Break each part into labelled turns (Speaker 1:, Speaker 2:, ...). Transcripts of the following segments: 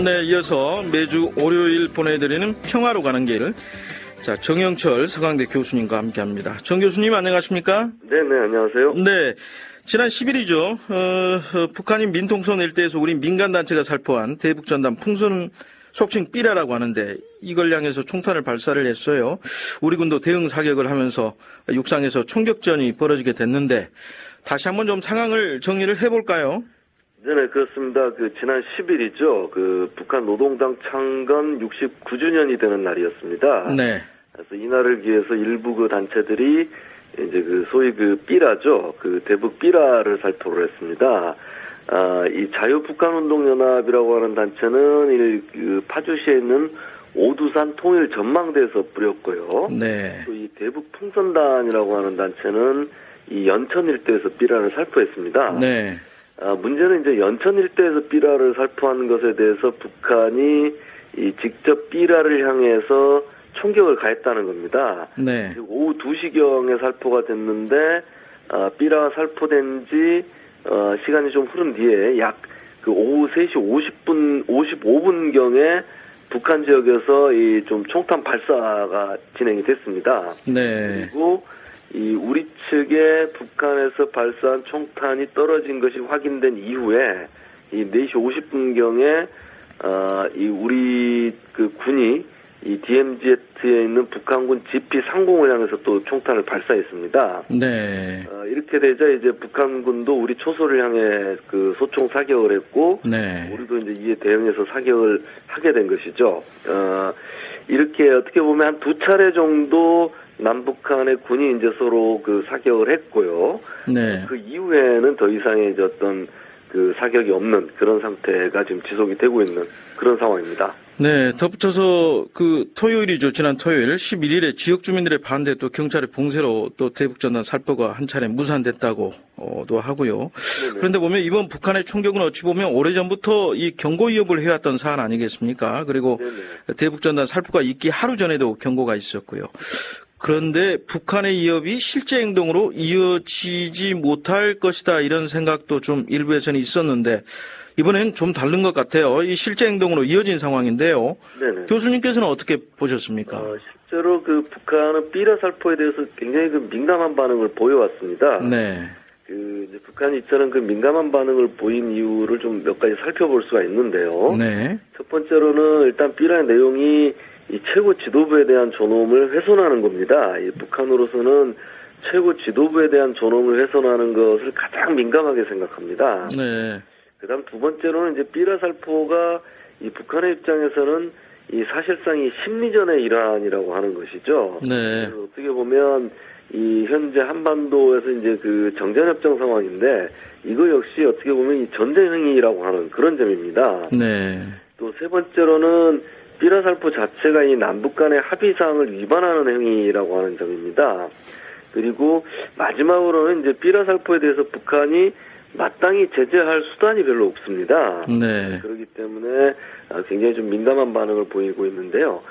Speaker 1: 네, 이어서 매주 월요일 보내드리는 평화로 가는 길. 자, 정영철 서강대 교수님과 함께합니다. 정 교수님 안녕하십니까?
Speaker 2: 네, 안녕하세요.
Speaker 1: 네, 지난 10일이죠. 북한이 민통선 일대에서 우리 민간단체가 살포한 대북전단 풍선 속칭 삐라라고 하는데 이걸 향해서 총탄을 발사를 했어요. 우리 군도 대응 사격을 하면서 육상에서 총격전이 벌어지게 됐는데 다시 한번 좀 상황을 정리를 해볼까요?
Speaker 2: 네, 그렇습니다. 지난 10일이죠. 북한 노동당 창건 69주년이 되는 날이었습니다.
Speaker 1: 네.
Speaker 2: 그래서 이날을 기해서 일부 단체들이 이제 소위 삐라죠. 대북 삐라를 살포를 했습니다. 이 자유북한운동연합이라고 하는 단체는 파주시에 있는 오두산 통일 전망대에서 뿌렸고요.
Speaker 1: 네.
Speaker 2: 또 이 대북 풍선단이라고 하는 단체는 이 연천 일대에서 삐라를 살포했습니다.
Speaker 1: 네.
Speaker 2: 문제는 이제 연천 일대에서 삐라를 살포한 것에 대해서 북한이 직접 삐라를 향해서 총격을 가했다는 겁니다.
Speaker 1: 네.
Speaker 2: 오후 2시경에 살포가 됐는데 삐라가 살포된 지 시간이 좀 흐른 뒤에 약 오후 3시 55분경에 북한 지역에서 좀 총탄 발사가 진행이 됐습니다.
Speaker 1: 네.
Speaker 2: 그리고 우리 측에 북한에서 발사한 총탄이 떨어진 것이 확인된 이후에 4시 50분경에 우리 군이 이 DMZ에 있는 북한군 GP-30을 향해서 또 총탄을 발사했습니다.
Speaker 1: 네.
Speaker 2: 이렇게 되자 이제 북한군도 우리 초소를 향해 소총 사격을 했고,
Speaker 1: 네.
Speaker 2: 우리도 이제 이에 대응해서 사격을 하게 된 것이죠. 이렇게 어떻게 보면 한 2차례 정도 남북한의 군이 이제 서로 사격을 했고요.
Speaker 1: 네.
Speaker 2: 그 이후에는 더 이상의 이제 어떤 사격이 없는 그런 상태가 지금 지속이 되고 있는 그런 상황입니다.
Speaker 1: 네, 덧붙여서 토요일이죠. 지난 토요일 11일에 지역 주민들의 반대 또 경찰의 봉쇄로 또 대북전단 살포가 한 차례 무산됐다고도 하고요. 네네. 그런데 보면 이번 북한의 총격은 어찌 보면 오래전부터 이 경고 위협을 해왔던 사안 아니겠습니까? 그리고 네네. 대북전단 살포가 있기 하루 전에도 경고가 있었고요. 그런데 북한의 위협이 실제 행동으로 이어지지 못할 것이다 이런 생각도 좀 일부에서는 있었는데 이번엔 좀 다른 것 같아요. 이 실제 행동으로 이어진 상황인데요. 네네. 교수님께서는 어떻게 보셨습니까?
Speaker 2: 실제로 북한은 삐라 살포에 대해서 굉장히 민감한 반응을 보여왔습니다.
Speaker 1: 네.
Speaker 2: 이제 북한이 이처럼 민감한 반응을 보인 이유를 좀 몇 가지 살펴볼 수가 있는데요.
Speaker 1: 네.
Speaker 2: 첫 번째로는 일단 삐라의 내용이 이 최고 지도부에 대한 존엄을 훼손하는 겁니다. 이 북한으로서는 최고 지도부에 대한 존엄을 훼손하는 것을 가장 민감하게 생각합니다.
Speaker 1: 네.
Speaker 2: 그다음 두 번째로는 이제 삐라 살포가 이 북한의 입장에서는 이 사실상 이 심리전의 일환이라고 하는 것이죠.
Speaker 1: 네.
Speaker 2: 그래서 어떻게 보면 이 현재 한반도에서 이제 정전협정 상황인데 이거 역시 어떻게 보면 이 전쟁 행위라고 하는 그런 점입니다.
Speaker 1: 네.
Speaker 2: 또 세 번째로는 삐라 살포 자체가 이 남북 간의 합의사항을 위반하는 행위라고 하는 점입니다. 그리고 마지막으로는 이제 삐라 살포에 대해서 북한이 마땅히 제재할 수단이 별로 없습니다.
Speaker 1: 네.
Speaker 2: 그렇기 때문에 굉장히 좀 민감한 반응을 보이고 있는데요.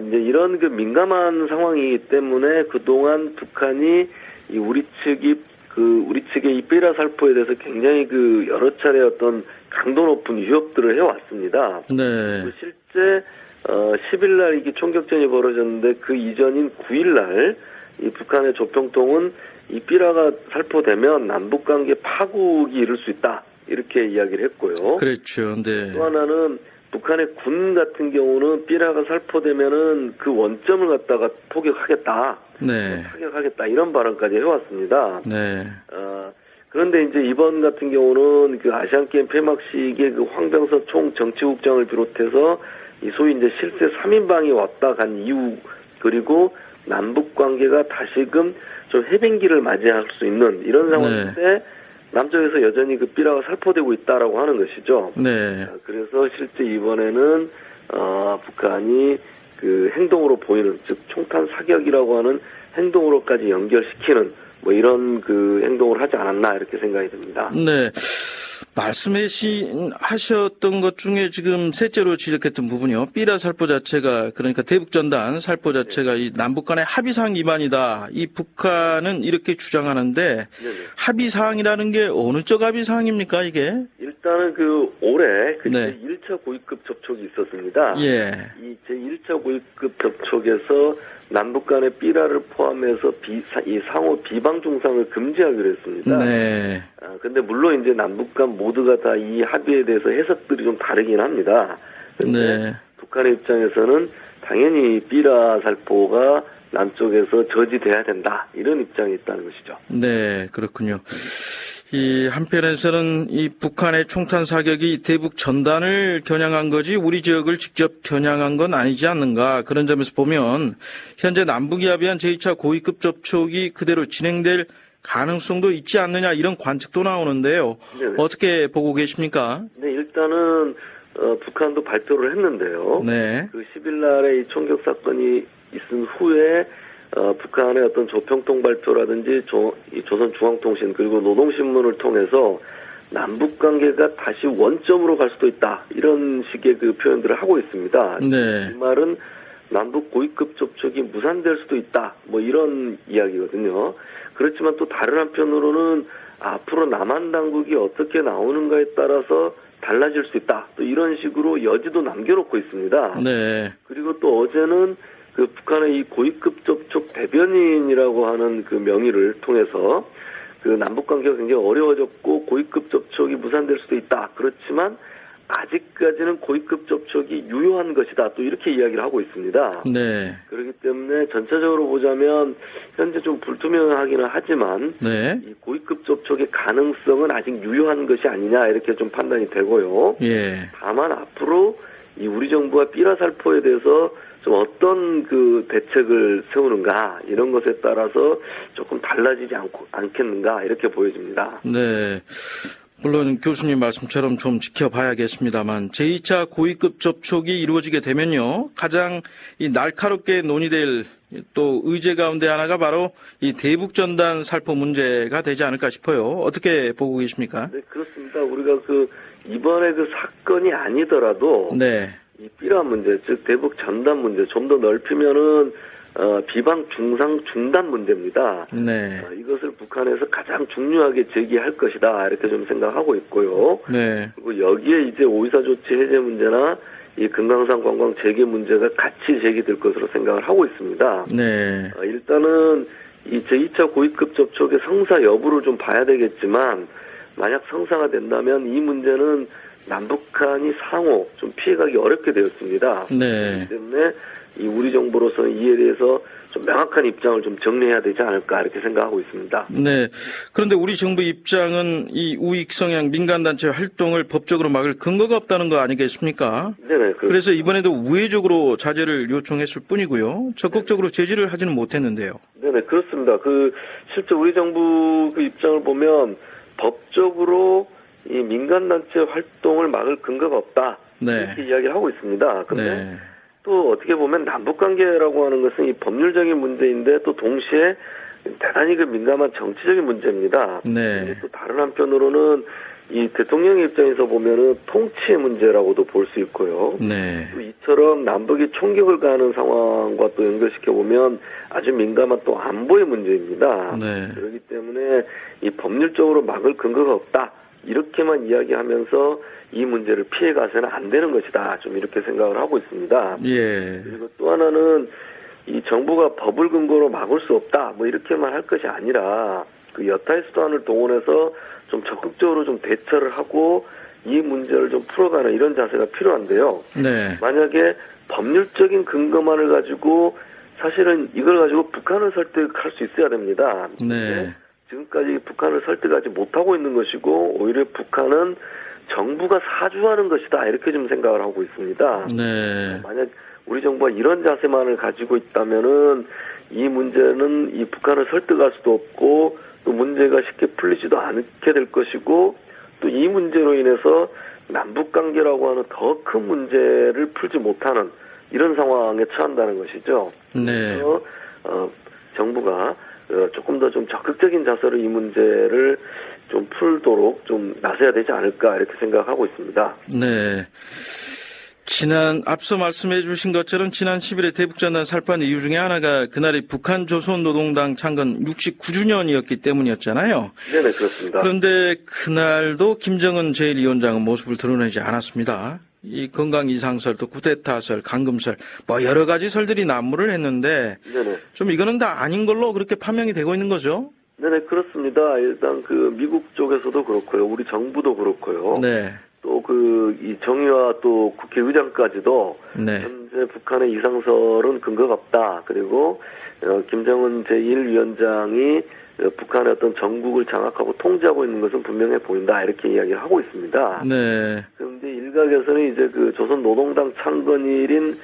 Speaker 2: 이제 이런 민감한 상황이기 때문에 그동안 북한이 우리 측의 이 삐라 살포에 대해서 굉장히 여러 차례 어떤 강도 높은 위협들을 해왔습니다.
Speaker 1: 네.
Speaker 2: 실제 10일날 이게 총격전이 벌어졌는데 그 이전인 9일날 이 북한의 조평통은 이 삐라가 살포되면 남북관계 파국이 이를 수 있다 이렇게 이야기를 했고요.
Speaker 1: 그렇죠. 네.
Speaker 2: 또 하나는 북한의 군 같은 경우는 삐라가 살포되면은 그 원점을 갖다가 포격하겠다,
Speaker 1: 네.
Speaker 2: 타격하겠다 이런 발언까지 해왔습니다.
Speaker 1: 네.
Speaker 2: 그런데 이제 이번 같은 경우는 아시안 게임 폐막식에 황병서 총 정치국장을 비롯해서 이 소위 이제 실세 3인방이 왔다 간 이후 그리고 남북 관계가 다시금 좀 해변기를 맞이할 수 있는 이런 상황인데 네. 남쪽에서 여전히 삐라가 살포되고 있다라고 하는 것이죠.
Speaker 1: 네.
Speaker 2: 그래서 실제 이번에는 북한이 행동으로 보이는 즉 총탄 사격이라고 하는 행동으로까지 연결시키는 이런 행동을 하지 않았나 이렇게 생각이 듭니다.
Speaker 1: 네. 말씀하셨던 것 중에 지금 셋째로 지적했던 부분이요. 삐라 살포 자체가 그러니까 대북전단 살포 자체가 이 남북 간의 합의사항 위반이다. 이 북한은 이렇게 주장하는데 합의사항이라는 게 어느 쪽 합의사항입니까 이게?
Speaker 2: 일단은 올해
Speaker 1: 네.
Speaker 2: 제1차 고위급 접촉이 있었습니다.
Speaker 1: 예.
Speaker 2: 이 제1차 고위급 접촉에서 남북 간의 삐라를 포함해서 이 상호 비방 중상을 금지하기로 했습니다.
Speaker 1: 네.
Speaker 2: 근데 물론 이제 남북 간 모두가 다 이 합의에 대해서 해석들이 좀 다르긴 합니다. 근데
Speaker 1: 네.
Speaker 2: 북한의 입장에서는 당연히 삐라 살포가 남쪽에서 저지돼야 된다. 이런 입장이 있다는 것이죠.
Speaker 1: 네, 그렇군요. 이 한편에서는 이 북한의 총탄 사격이 대북 전단을 겨냥한 거지 우리 지역을 직접 겨냥한 건 아니지 않는가. 그런 점에서 보면 현재 남북이 합의한 제2차 고위급 접촉이 그대로 진행될 가능성도 있지 않느냐 이런 관측도 나오는데요.
Speaker 2: 네네.
Speaker 1: 어떻게 보고 계십니까?
Speaker 2: 네, 일단은 북한도 발표를 했는데요.
Speaker 1: 네.
Speaker 2: 10일 날에 이 총격 사건이 있은 후에 북한의 어떤 조평통 발표라든지 조선중앙통신 그리고 노동신문을 통해서 남북 관계가 다시 원점으로 갈 수도 있다 이런 식의 표현들을 하고 있습니다.
Speaker 1: 네.
Speaker 2: 이 말은 남북 고위급 접촉이 무산될 수도 있다 뭐 이런 이야기거든요. 그렇지만 또 다른 한편으로는 앞으로 남한 당국이 어떻게 나오는가에 따라서 달라질 수 있다 또 이런 식으로 여지도 남겨놓고 있습니다.
Speaker 1: 네.
Speaker 2: 그리고 또 어제는 북한의 이 고위급 접촉 대변인이라고 하는 명의를 통해서 남북 관계가 굉장히 어려워졌고 고위급 접촉이 무산될 수도 있다. 그렇지만 아직까지는 고위급 접촉이 유효한 것이다. 또 이렇게 이야기를 하고 있습니다.
Speaker 1: 네.
Speaker 2: 그렇기 때문에 전체적으로 보자면 현재 좀 불투명하기는 하지만
Speaker 1: 네.
Speaker 2: 이 고위급 접촉의 가능성은 아직 유효한 것이 아니냐 이렇게 좀 판단이 되고요.
Speaker 1: 예.
Speaker 2: 다만 앞으로 이 우리 정부가 삐라 살포에 대해서 좀 어떤 대책을 세우는가 이런 것에 따라서 조금 달라지지 않겠는가 이렇게 보여집니다.
Speaker 1: 네. 물론 교수님 말씀처럼 좀 지켜봐야겠습니다만 제2차 고위급 접촉이 이루어지게 되면요. 가장 이 날카롭게 논의될 또 의제 가운데 하나가 바로 이 대북전단 살포 문제가 되지 않을까 싶어요. 어떻게 보고 계십니까?
Speaker 2: 네, 그렇습니다. 우리가 이번에 사건이 아니더라도
Speaker 1: 네.
Speaker 2: 이 삐라 문제, 즉 대북 전단 문제 좀 더 넓히면은 비방 중상 중단 문제입니다.
Speaker 1: 네.
Speaker 2: 이것을 북한에서 가장 중요하게 제기할 것이다 이렇게 좀 생각하고 있고요.
Speaker 1: 네.
Speaker 2: 그리고 여기에 이제 5.24 조치 해제 문제나 이 금강산 관광 재개 문제가 같이 제기될 것으로 생각을 하고 있습니다.
Speaker 1: 네.
Speaker 2: 일단은 이 제2차 고위급 접촉의 성사 여부를 좀 봐야 되겠지만 만약 성사가 된다면 이 문제는 남북한이 상호 좀 피해가기 어렵게 되었습니다.
Speaker 1: 네.
Speaker 2: 그렇기 때문에 이 우리 정부로서는 이에 대해서 좀 명확한 입장을 좀 정리해야 되지 않을까 이렇게 생각하고 있습니다.
Speaker 1: 네. 그런데 우리 정부 입장은 이 우익 성향 민간단체 활동을 법적으로 막을 근거가 없다는 거 아니겠습니까?
Speaker 2: 네네.
Speaker 1: 그래서 이번에도 우회적으로 자제를 요청했을 뿐이고요. 적극적으로 제지를 하지는 못했는데요.
Speaker 2: 네네, 그렇습니다. 실제 우리 정부 입장을 보면 법적으로 이 민간단체 활동을 막을 근거가 없다.
Speaker 1: 네.
Speaker 2: 이렇게 이야기를 하고 있습니다. 그런데
Speaker 1: 네.
Speaker 2: 또 어떻게 보면 남북관계라고 하는 것은 이 법률적인 문제인데 또 동시에 대단히 민감한 정치적인 문제입니다.
Speaker 1: 네.
Speaker 2: 또 다른 한편으로는 이 대통령의 입장에서 보면은 통치의 문제라고도 볼 수 있고요.
Speaker 1: 네.
Speaker 2: 또 이처럼 남북이 총격을 가하는 상황과 또 연결시켜 보면 아주 민감한 또 안보의 문제입니다.
Speaker 1: 네.
Speaker 2: 그렇기 때문에 이 법률적으로 막을 근거가 없다. 이렇게만 이야기하면서 이 문제를 피해가서는 안 되는 것이다. 좀 이렇게 생각을 하고 있습니다.
Speaker 1: 예.
Speaker 2: 그리고 또 하나는 이 정부가 법을 근거로 막을 수 없다. 뭐 이렇게만 할 것이 아니라 여타의 수단을 동원해서 좀 적극적으로 좀 대처를 하고 이 문제를 좀 풀어가는 이런 자세가 필요한데요.
Speaker 1: 네.
Speaker 2: 만약에 법률적인 근거만을 가지고 사실은 이걸 가지고 북한을 설득할 수 있어야 됩니다.
Speaker 1: 네.
Speaker 2: 지금까지 북한을 설득하지 못하고 있는 것이고 오히려 북한은 정부가 사주하는 것이다 이렇게 좀 생각을 하고 있습니다.
Speaker 1: 네.
Speaker 2: 만약 우리 정부가 이런 자세만을 가지고 있다면은 이 문제는 이 북한을 설득할 수도 없고 또 문제가 쉽게 풀리지도 않게 될 것이고 또 이 문제로 인해서 남북 관계라고 하는 더 큰 문제를 풀지 못하는 이런 상황에 처한다는 것이죠.
Speaker 1: 네.
Speaker 2: 그래서 정부가 조금 더 좀 적극적인 자세로 이 문제를 좀 풀도록 좀 나서야 되지 않을까 이렇게 생각하고 있습니다.
Speaker 1: 네. 앞서 말씀해 주신 것처럼 지난 10일에 대북전단 살포한 이유 중에 하나가 그날이 북한 조선노동당 창건 69주년이었기 때문이었잖아요.
Speaker 2: 네네, 그렇습니다.
Speaker 1: 그런데 그날도 김정은 제1위원장은 모습을 드러내지 않았습니다. 이 건강 이상설, 또 쿠데타설, 감금설, 뭐 여러 가지 설들이 난무를 했는데
Speaker 2: 네네.
Speaker 1: 좀 이거는 다 아닌 걸로 그렇게 판명이 되고 있는 거죠?
Speaker 2: 네네, 그렇습니다. 일단 그 미국 쪽에서도 그렇고요. 우리 정부도 그렇고요.
Speaker 1: 네.
Speaker 2: 또 이 정의와 또 국회의장까지도
Speaker 1: 네.
Speaker 2: 현재 북한의 이상설은 근거가 없다. 그리고 김정은 제1위원장이 북한의 어떤 전국을 장악하고 통제하고 있는 것은 분명해 보인다. 이렇게 이야기를 하고 있습니다.
Speaker 1: 네.
Speaker 2: 그런데 일각에서는 이제 그 조선노동당 창건일인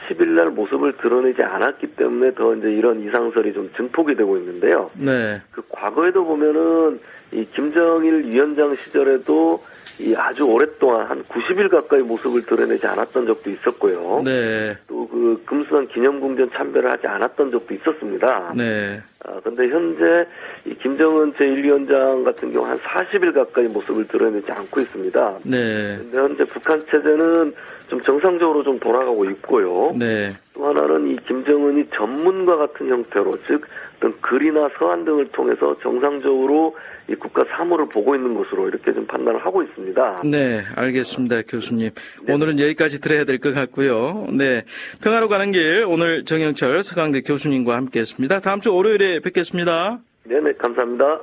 Speaker 2: 10일날 모습을 드러내지 않았기 때문에 더 이제 이런 이상설이 좀 증폭이 되고 있는데요.
Speaker 1: 네.
Speaker 2: 그 과거에도 보면은 이 김정일 위원장 시절에도 이 아주 오랫동안 한 90일 가까이 모습을 드러내지 않았던 적도 있었고요.
Speaker 1: 네.
Speaker 2: 또 그 금수산 기념궁전 참배를 하지 않았던 적도 있었습니다.
Speaker 1: 네.
Speaker 2: 근데 현재 이 김정은 제1위원장 같은 경우 한 40일 가까이 모습을 드러내지 않고 있습니다.
Speaker 1: 네.
Speaker 2: 근데 현재 북한 체제는 좀 정상적으로 좀 돌아가고 있고요.
Speaker 1: 네.
Speaker 2: 또 하나는 이 김정은이 전문가 같은 형태로, 즉 어떤 글이나 서한 등을 통해서 정상적으로 이 국가 사무를 보고 있는 것으로 이렇게 좀 판단을 하고 있습니다.
Speaker 1: 네, 알겠습니다, 교수님. 네. 오늘은 여기까지 들어야 될 것 같고요. 네, 평화로 가는 길 오늘 정영철 서강대 교수님과 함께했습니다. 다음 주 월요일에 뵙겠습니다.
Speaker 2: 네네, 감사합니다.